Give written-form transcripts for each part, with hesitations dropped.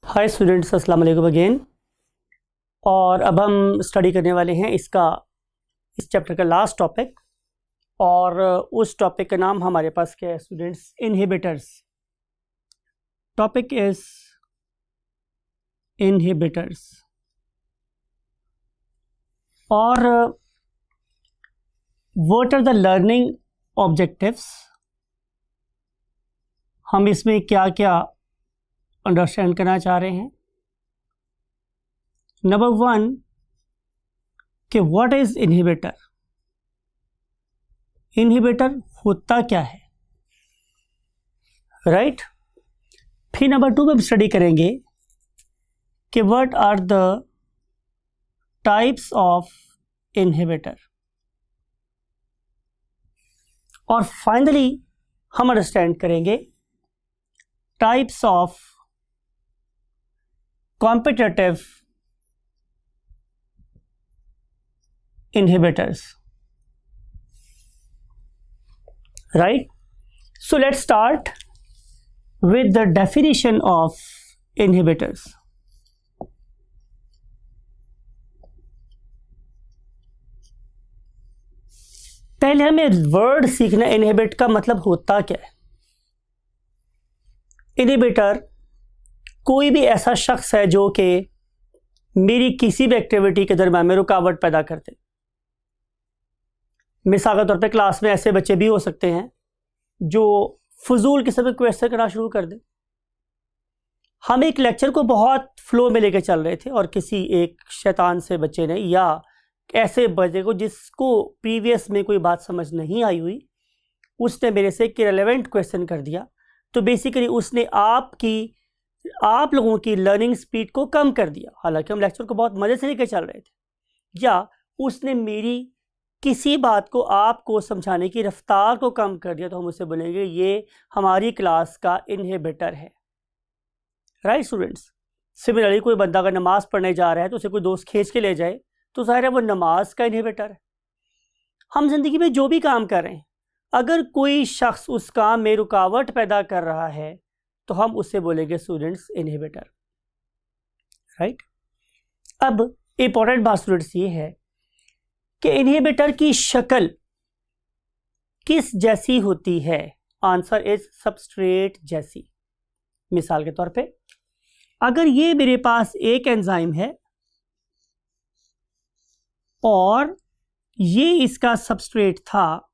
Hi students, अस्सलाम वालेकुम again. और अब हम स्टडी करने वाले हैं इस चैप्टर का लास्ट टॉपिक। और उस टॉपिक का नाम हमारे पास क्या है students? Inhibitors. Topic is inhibitors. और what are the learning objectives, हम इसमें क्या क्या अंडरस्टैंड करना चाह रहे हैं। नंबर 1 कि व्हाट इज इनहिबिटर, इनहिबिटर होता क्या है, राइट। फिर नंबर 2 में हम स्टडी करेंगे कि what are the types of inhibitor. और फाइनली हम अंडरस्टैंड करेंगे types of competitive inhibitors, right? So let's start with the definition of inhibitors. पहले हमें वर्ड सीखना, इनहिबिट का मतलब होता क्या है। इनहिबिटर कोई भी ऐसा शख्स है जो कि मेरी किसी भी एक्टिविटी के दरम्यान में रुकावट पैदा करते। मिसाल के तौर पे क्लास में ऐसे बच्चे भी हो सकते हैं जो फजूल किस्म के क्वेश्चन करना शुरू कर दें। हम एक लेक्चर को बहुत फ्लो में लेकर चल रहे थे और किसी एक शैतान से बच्चे ने या ऐसे बच्चे को जिसको प्रीवियस में कोई बात समझ नहीं आई हुई, उसने मेरे से एक इरेलेवेंट क्वेश्चन कर दिया। तो बेसिकली उसने आप लोगों की लर्निंग स्पीड को कम कर दिया, हालांकि हम लेक्चर को बहुत मजे से लेकर चल रहे थे। या उसने मेरी किसी बात को आपको समझाने की रफ्तार को कम कर दिया, तो हम उसे बोलेंगे ये हमारी क्लास का इनहिबिटर है, राइट स्टूडेंट्स। सिमिलरली कोई बंदा अगर नमाज पढ़ने जा रहा है तो उसे कोई दोस्त खींच के ले जाए तो जाहिर है वो नमाज का इनहिबिटर है। हम जिंदगी में जो भी काम कर रहे हैं, अगर कोई शख्स उस काम में रुकावट पैदा कर रहा है तो हम उससे बोलेंगे स्टूडेंट्स इनहिबिटर, राइट। अब इंपॉर्टेंट बात स्टूडेंट्स ये है कि इनहिबिटर की शक्ल किस जैसी होती है। आंसर इज सबस्ट्रेट जैसी। मिसाल के तौर पे अगर ये मेरे पास एक एंजाइम है और ये इसका सबस्ट्रेट था,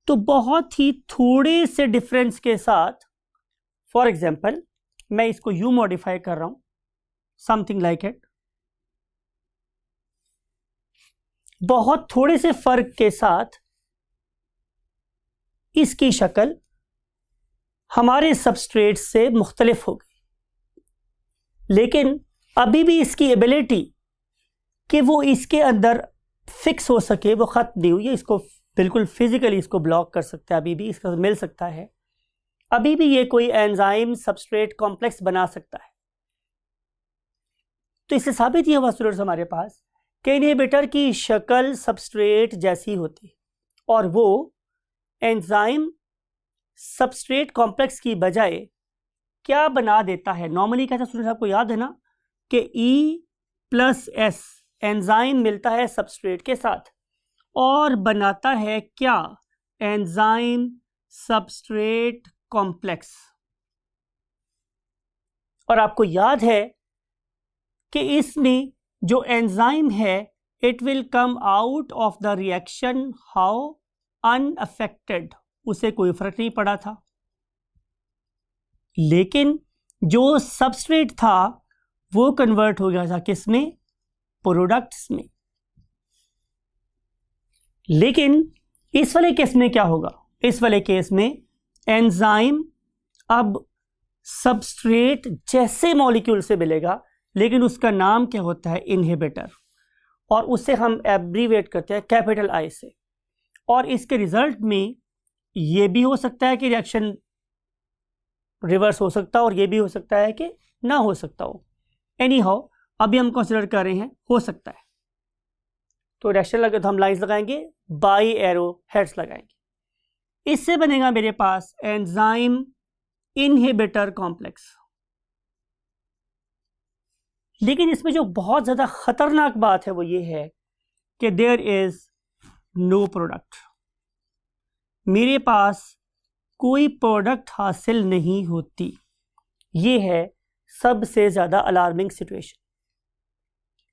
तो बहुत ही थोड़े से डिफरेंस के साथ, फॉर एग्जाम्पल मैं इसको यूं मॉडिफाई कर रहा हूं, समथिंग लाइक इट, बहुत थोड़े से फर्क के साथ इसकी शक्ल हमारे सबस्ट्रेट से मुख्तलिफ हो गई। लेकिन अभी भी इसकी एबिलिटी कि वो इसके अंदर फिक्स हो सके वो खत्म नहीं हुई है। इसको बिल्कुल फिजिकली इसको ब्लॉक कर सकता है, अभी भी इसका मिल सकता है, अभी भी ये कोई एंजाइम सबस्ट्रेट कॉम्प्लेक्स बना सकता है। तो इससे साबित ये हुआ स्टूडेंट्स हमारे पास कि इनहिबिटर की शक्ल सबस्ट्रेट जैसी होती और वो एंजाइम सबस्ट्रेट कॉम्प्लेक्स की बजाय क्या बना देता है। नॉर्मली क्या था स्टूडेंट्स, आपको याद है ना कि E+S एंजाइम मिलता है सबस्ट्रेट के साथ और बनाता है क्या? Enzyme substrate complex. और आपको याद है कि इसमें जो एंजाइम है it will come out of the reaction how unaffected, उसे कोई फर्क नहीं पड़ा था। लेकिन जो सबस्ट्रेट था वो कन्वर्ट हो गया था किसमें? प्रोडक्ट्स में। लेकिन इस वाले केस में क्या होगा? इस वाले केस में एंजाइम अब सबस्ट्रेट जैसे मॉलिक्यूल से मिलेगा, लेकिन उसका नाम क्या होता है? इनहिबिटर। और उससे हम एब्रीवेट करते हैं कैपिटल आई से। और इसके रिजल्ट में ये भी हो सकता है कि रिएक्शन रिवर्स हो सकता है और ये भी हो सकता है कि ना हो सकता हो। एनी हाउ अभी हम कंसिडर कर रहे हैं हो सकता है। तो रिएक्शन लगे तो हम लाइंस लगाएंगे, बाई एरो हेड्स लगाएंगे। इससे बनेगा मेरे पास एंजाइम इनहिबिटर कॉम्प्लेक्स। लेकिन इसमें जो बहुत ज़्यादा ख़तरनाक बात है वो ये है कि देयर इज़ नो प्रोडक्ट, मेरे पास कोई प्रोडक्ट हासिल नहीं होती। ये है सबसे ज़्यादा alarming situation.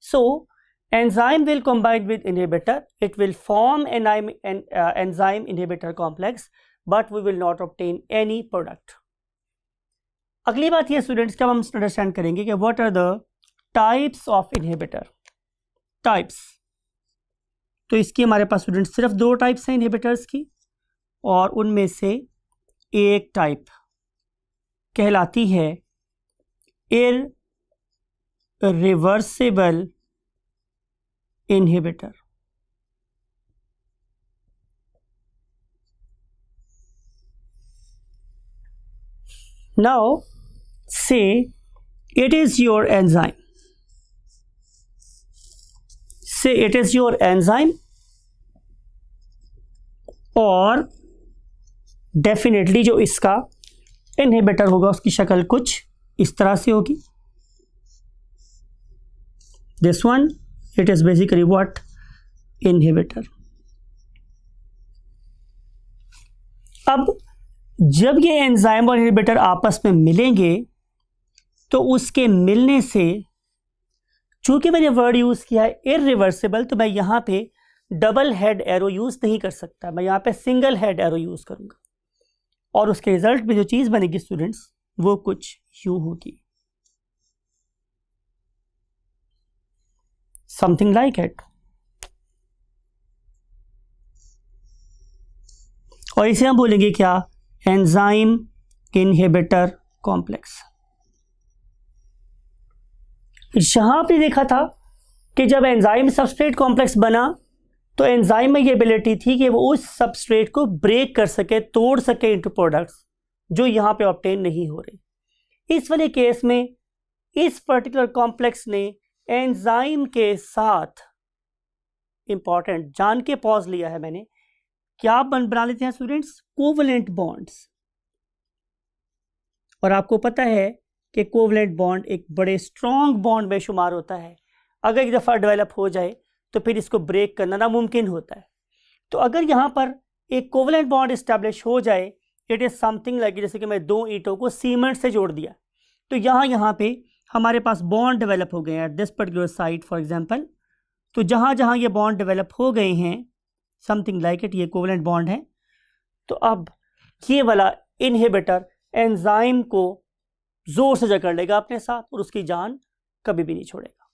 So enzyme will combine with inhibitor, it will form an enzyme inhibitor complex, but we will not obtain any product. अगली बात ये स्टूडेंट्स क्या हम अंडरस्टैंड करेंगे कि what are the types of inhibitor. Types, तो इसकी हमारे पास स्टूडेंट्स सिर्फ दो टाइप्स हैं इनहिबिटर्स की, और उनमें से एक टाइप कहलाती है irreversible inhibitor. Now say it is your enzyme. Say it is your enzyme, और डेफिनेटली जो इसका इनहिबिटर होगा उसकी शक्ल कुछ इस तरह से होगी। This one it is basically what? Inhibitor. अब जब ये एंजाइम और इनहिबिटर आपस में मिलेंगे तो उसके मिलने से, चूंकि मैंने वर्ड यूज किया है इररिवर्सिबल, तो मैं यहां पे डबल हेड एरो यूज नहीं कर सकता, मैं यहां पे सिंगल हेड एरो यूज करूंगा, और उसके रिजल्ट में जो चीज बनेगी स्टूडेंट्स वो कुछ यूं होगी, something like it। और इसे हम बोलेंगे क्या? Enzyme inhibitor complex. यहां पे देखा था कि जब एंजाइम सबस्ट्रेट कॉम्प्लेक्स बना तो एंजाइम में ये एबिलिटी थी कि वो उस सबस्ट्रेट को ब्रेक कर सके, तोड़ सके इनटू प्रोडक्ट्स, जो यहां पे ऑब्टेन नहीं हो रहे। इस वाले केस में इस पर्टिकुलर कॉम्प्लेक्स ने एंजाइम के साथ, इंपॉर्टेंट, जान के पॉज लिया है मैंने, क्या बना लेते हैं स्टूडेंट्स? Covalent bonds. और आपको पता है कि कोवलेंट बॉन्ड एक बड़े स्ट्रॉन्ग बॉन्ड में शुमार होता है, अगर एक दफ़ा डेवलप हो जाए तो फिर इसको ब्रेक करना नामुमकिन होता है। तो अगर यहाँ पर एक कोवलेंट बॉन्ड इस्टेब्लिश हो जाए, इट इज़ समथिंग लाइक, जैसे कि मैं दो ईंटों को सीमेंट से जोड़ दिया, तो यहाँ पे हमारे पास बॉन्ड डेवलप हो गए हैं at this particular site for example. तो जहाँ जहाँ ये बॉन्ड डेवलप हो गए हैं, समथिंग लाइक इट, ये कोवलेंट बॉन्ड है, तो अब ये वाला इनहिबिटर एंजाइम को जोर से जकड़ लेगा अपने साथ और उसकी जान कभी भी नहीं छोड़ेगा।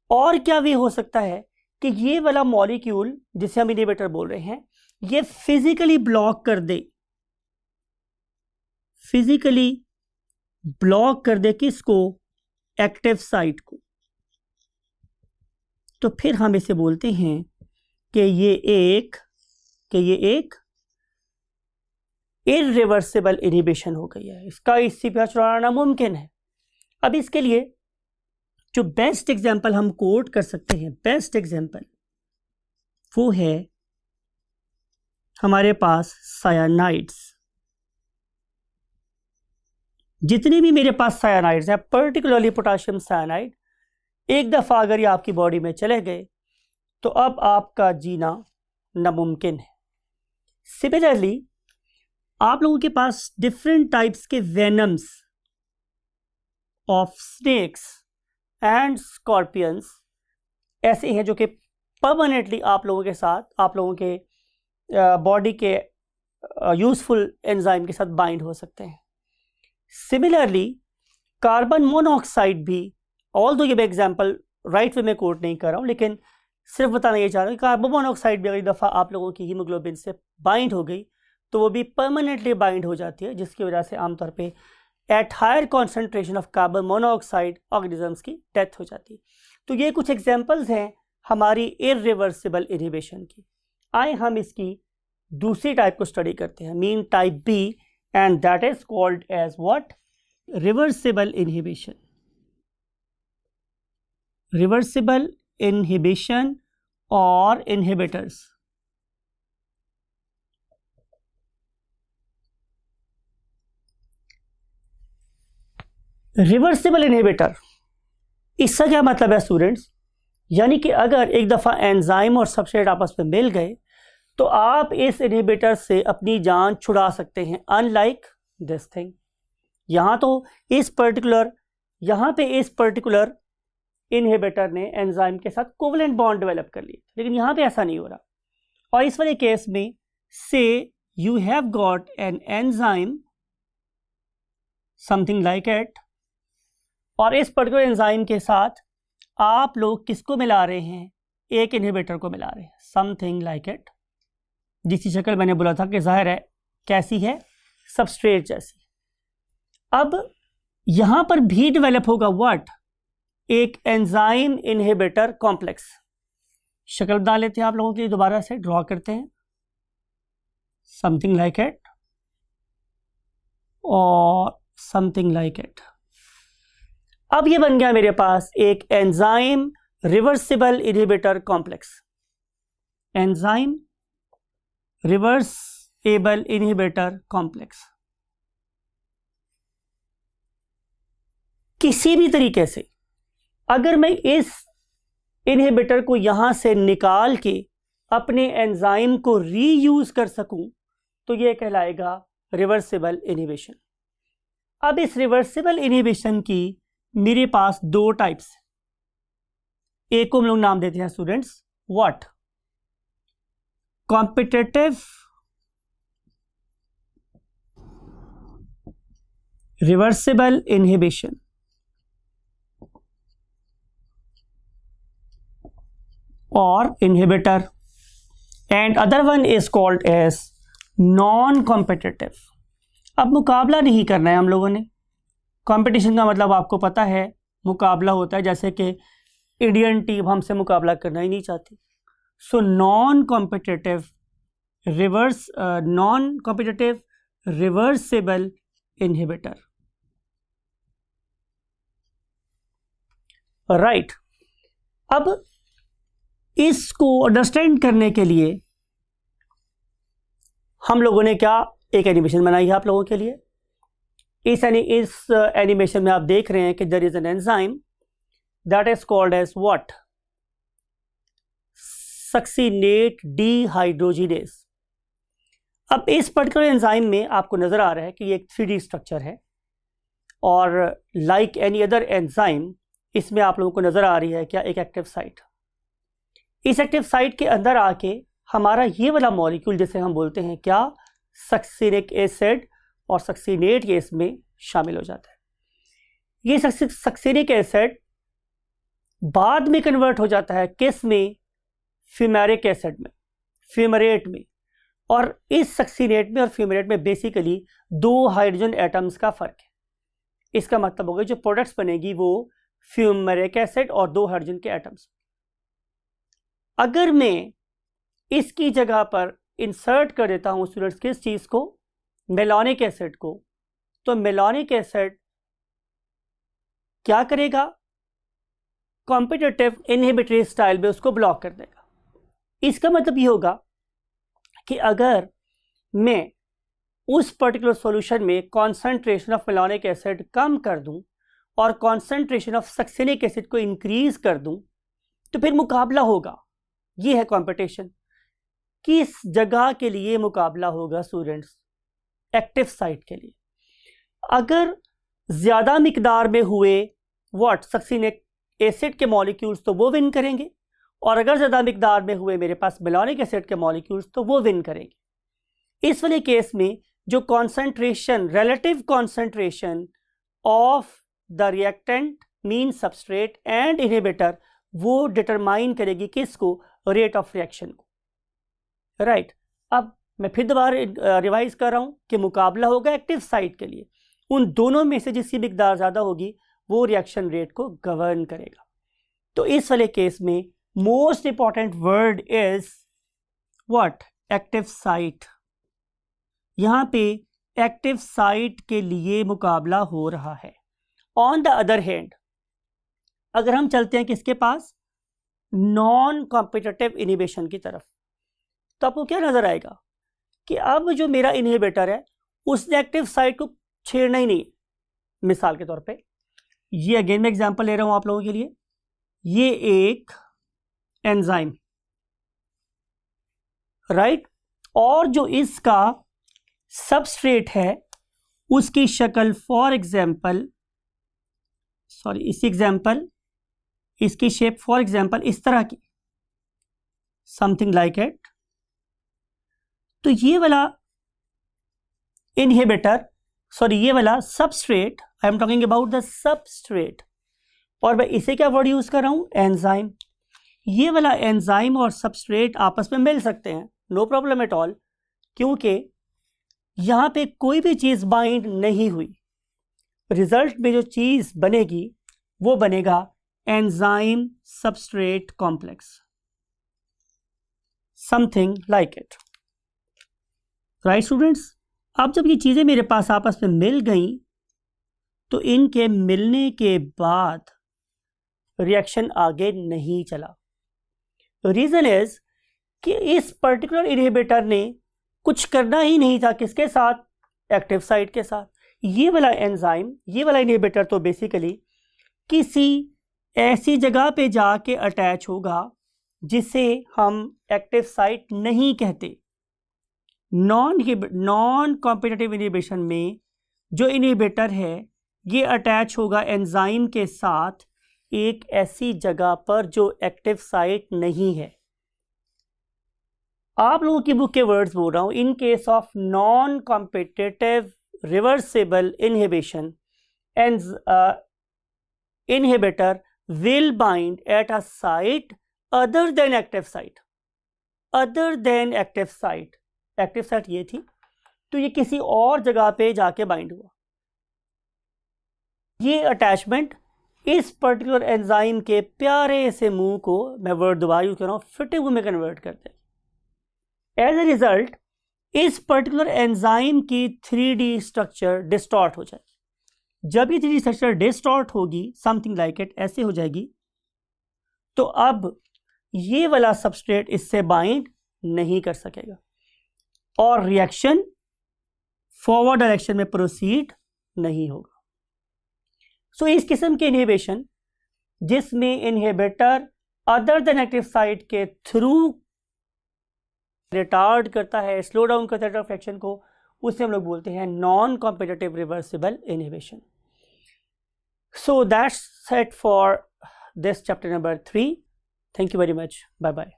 और क्या भी हो सकता है कि ये वाला मॉलिक्यूल जिसे हम इनहिबिटर बोल रहे हैं, ये फिजिकली ब्लॉक कर दे, फिजिकली ब्लॉक कर दे किसको? एक्टिव साइट को। तो फिर हम इसे बोलते हैं कि ये एक इररिवर्सिबल इनहिबिशन हो गई है, इसका इससे पीछा छुड़ाना मुमकिन है। अब इसके लिए जो बेस्ट एग्जांपल हम कोट कर सकते हैं, बेस्ट एग्जांपल वो है हमारे पास सायानाइड्स। जितने भी मेरे पास सायानाइड्स हैं, पर्टिकुलरली पोटाशियम सायानाइड, एक दफ़ा अगर ये आपकी बॉडी में चले गए तो अब आपका जीना नामुमकिन है। सिमिलरली आप लोगों के पास डिफरेंट टाइप्स के venoms of snakes and scorpions ऐसे हैं जो कि परमानेंटली आप लोगों के साथ, आप लोगों के बॉडी के यूजफुल एंजाइम के साथ बाइंड हो सकते हैं। सिमिलरली कार्बन मोनोऑक्साइड भी, ऑल दो ये मैं एग्जाम्पल राइट वे में कोट नहीं कर रहा हूँ, लेकिन सिर्फ बताना ये चाह रहा हूँ कि कार्बन मोनोऑक्साइड भी अगर एक दफ़ा आप लोगों की हीमोग्लोबिन से बाइंड हो गई तो वो भी परमानेंटली बाइंड हो जाती है, जिसकी वजह से आमतौर पे at higher concentration of carbon monoxide organisms की डेथ हो जाती है। तो ये कुछ एग्जाम्पल्स हैं हमारी इररिवर्सिबल इनहिबिशन की। आए हम इसकी दूसरी टाइप को स्टडी करते हैं, mean type B, and that is called as what? Reversible inhibition. Reversible inhibition और इनहिबिटर्स। रिवर्सिबल इनहिबिटर इसका क्या मतलब है स्टूडेंट्स, यानी कि अगर एक दफ़ा एंजाइम और सबस्ट्रेट आपस में मिल गए तो आप इस इनहिबिटर से अपनी जान छुड़ा सकते हैं, अनलाइक दिस थिंग। यहाँ तो इस पर्टिकुलर इनहिबिटर ने एंजाइम के साथ कोवलेंट बॉन्ड डेवलप कर लिया, लेकिन यहाँ पे ऐसा नहीं हो रहा। और इस वाले केस में से you have got an enzyme something like it, और इस पर्टिकुलर एंजाइम के साथ आप लोग किसको मिला रहे हैं, एक इनहिबिटर को मिला रहे हैं, समथिंग लाइक इट, जिसकी शक्ल मैंने बोला था कि जाहिर है कैसी है, सबस्ट्रेट जैसी। अब यहां पर भी डेवलप होगा व्हाट, एक एंजाइम इनहिबिटर कॉम्प्लेक्स। शक्ल बना लेते हैं आप लोगों के लिए, दोबारा से ड्रॉ करते हैं, समथिंग लाइक इट और समथिंग लाइक इट। अब ये बन गया मेरे पास एक enzyme reversible inhibitor complex, enzyme reversible inhibitor complex. किसी भी तरीके से अगर मैं इस इनहिबिटर को यहां से निकाल के अपने एंजाइम को रीयूज कर सकूं तो यह कहलाएगा रिवर्सिबल इनहिबिशन। अब इस रिवर्सिबल इनहिबिशन की मेरे पास दो टाइप्स, एक को हम लोग नाम देते हैं students what, competitive reversible inhibition और inhibitor, and other one is called as non competitive. अब मुकाबला नहीं करना है हम लोगों ने, कंपटीशन का मतलब आपको पता है मुकाबला होता है, जैसे कि इंडियन टीम हमसे मुकाबला करना ही नहीं चाहती। So non competitive reversible inhibitor, right. अब इसको अंडरस्टैंड करने के लिए हम लोगों ने क्या एक एनिमेशन बनाई है आप लोगों के लिए। इस एनिमेशन में आप देख रहे हैं कि there is an enzyme that is called as what, succinate dehydrogenase. अब इस पर्टिकुलर एंजाइम में आपको नजर आ रहा है कि ये एक 3D स्ट्रक्चर है, और लाइक एनी अदर एंजाइम इसमें आप लोगों को नजर आ रही है क्या, एक एक्टिव साइट। इस एक्टिव साइट के अंदर आके हमारा ये वाला मॉलिक्यूल जिसे हम बोलते हैं क्या, सक्सिनिक एसिड, और सक्सिनेट ये इसमें शामिल हो जाता है। ये सक्सिनिक एसिड बाद में कन्वर्ट हो जाता है किस में, फ्यूमेरिक एसिड में, फ्यूमरेट में। और इस सक्सिनेट में और फ्यूमरेट में बेसिकली 2 हाइड्रोजन एटम्स का फर्क है। इसका मतलब होगा जो प्रोडक्ट्स बनेगी वो फ्यूमरिक एसिड और 2 हाइड्रोजन के एटम्स। अगर मैं इसकी जगह पर इंसर्ट कर देता हूं स्टूडेंट्स किस चीज को, मेलानिक एसिड को, तो मेलानिक एसिड क्या करेगा, कॉम्पिटिटिव इनहिबिटरी स्टाइल में उसको ब्लॉक कर देगा। इसका मतलब ये होगा कि अगर मैं उस पर्टिकुलर सॉल्यूशन में कॉन्सेंट्रेशन ऑफ मेलानिक एसिड कम कर दूं और कॉन्सेंट्रेशन ऑफ सक्सिनिक एसिड को इंक्रीज कर दूं तो फिर मुकाबला होगा। ये है कंपटीशन। किस जगह के लिए मुकाबला होगा स्टूडेंट्स, एक्टिव साइट के लिए। अगर ज्यादा मिकदार में हुए व्हाट, सक्सिनिक एसिड के मॉलिक्यूल्स तो वो विन करेंगे, और अगर ज्यादा मिकदार में हुए मेरे पास मेलानिक एसिड के मॉलिक्यूल्स तो वो विन करेंगे। इस वाले केस में जो concentration, relative concentration of the reactant mean substrate and inhibitor, वो डिटरमाइन करेगी किसको, रेट ऑफ रिएक्शन को, राइट। अब मैं फिर दोबारा रिवाइज कर रहा हूं कि मुकाबला होगा एक्टिव साइट के लिए, उन दोनों में से जिसकी मिकदार ज्यादा होगी वो रिएक्शन रेट को गवर्न करेगा। तो इस वाले केस में most important word is what, active site. यहां पे एक्टिव साइट के लिए मुकाबला हो रहा है। ऑन द अदर हैंड अगर हम चलते हैं किसके पास, नॉन कॉम्पिटिटिव इनहिबिशन की तरफ, तो आपको क्या नजर आएगा कि अब जो मेरा इनहिबिटर है उसने एक्टिव साइट को छेड़ना ही नहीं। मिसाल के तौर पे ये अगेन मैं एग्जांपल ले रहा हूं आप लोगों के लिए, ये एक एंजाइम, राइट, और जो इसका सबस्ट्रेट है उसकी शक्ल फॉर एग्जांपल, सॉरी इसी एग्जांपल, इसकी शेप फॉर एग्जांपल इस तरह की, समथिंग लाइक इट। तो ये वाला इनहिबिटर, सॉरी ये वाला substrate, I am talking about the substrate, और मैं इसे क्या वर्ड यूज कर रहा हूं, एंजाइम। ये वाला एंजाइम और सबस्ट्रेट आपस में मिल सकते हैं, नो प्रॉब्लम एट ऑल, क्योंकि यहां पे कोई भी चीज बाइंड नहीं हुई। रिजल्ट में जो चीज बनेगी वो बनेगा enzyme substrate complex, something like it, right students. अब जब ये चीजें मेरे पास आपस में मिल गई तो इनके मिलने के बाद रिएक्शन आगे नहीं चला। रीजन इज कि इस पर्टिकुलर इनहिबिटर ने कुछ करना ही नहीं था, किसके साथ, एक्टिव साइट के साथ। ये वाला एंजाइम, ये वाला इनहिबिटर तो बेसिकली किसी ऐसी जगह पे जाके अटैच होगा जिसे हम एक्टिव साइट नहीं कहते। नॉन कॉम्पिटिटिव इनहिबिशन में जो इनहिबिटर है ये अटैच होगा एंजाइम के साथ एक ऐसी जगह पर जो एक्टिव साइट नहीं है। आप लोगों की बुक के वर्ड्स बोल रहा हूं, in case of non competitive reversible inhibition and inhibitor will bind at a site other than active site, other than active site, active site ये थी, तो ये किसी और जगह पे जाके बाइंड हुआ। ये अटैचमेंट इस पर्टिकुलर एंजाइम के प्यारे से मुंह को, मैं वर्ड दोबारा यूज कर रहा हूं, फिटिंग में कन्वर्ट करते हैं। एज ए रिजल्ट इस पर्टिकुलर एंजाइम की 3D स्ट्रक्चर डिस्टॉर्ट हो जाएगी। जब ये 3D स्ट्रक्चर डिस्टॉर्ट होगी, समथिंग लाइक इट, ऐसे हो जाएगी, तो अब ये वाला सबस्ट्रेट इससे बाइंड नहीं कर सकेगा और रिएक्शन फॉरवर्ड डायरेक्शन में प्रोसीड नहीं होगा। सो इस किस्म के इनहिबिशन जिसमें inhibitor other than active site के थ्रू रिटार्ड करता है, स्लो डाउन करता है रिएक्शन को, उसे हम लोग बोलते हैं non competitive reversible inhibition. So that's it for this chapter number 3. Thank you very much. Bye bye.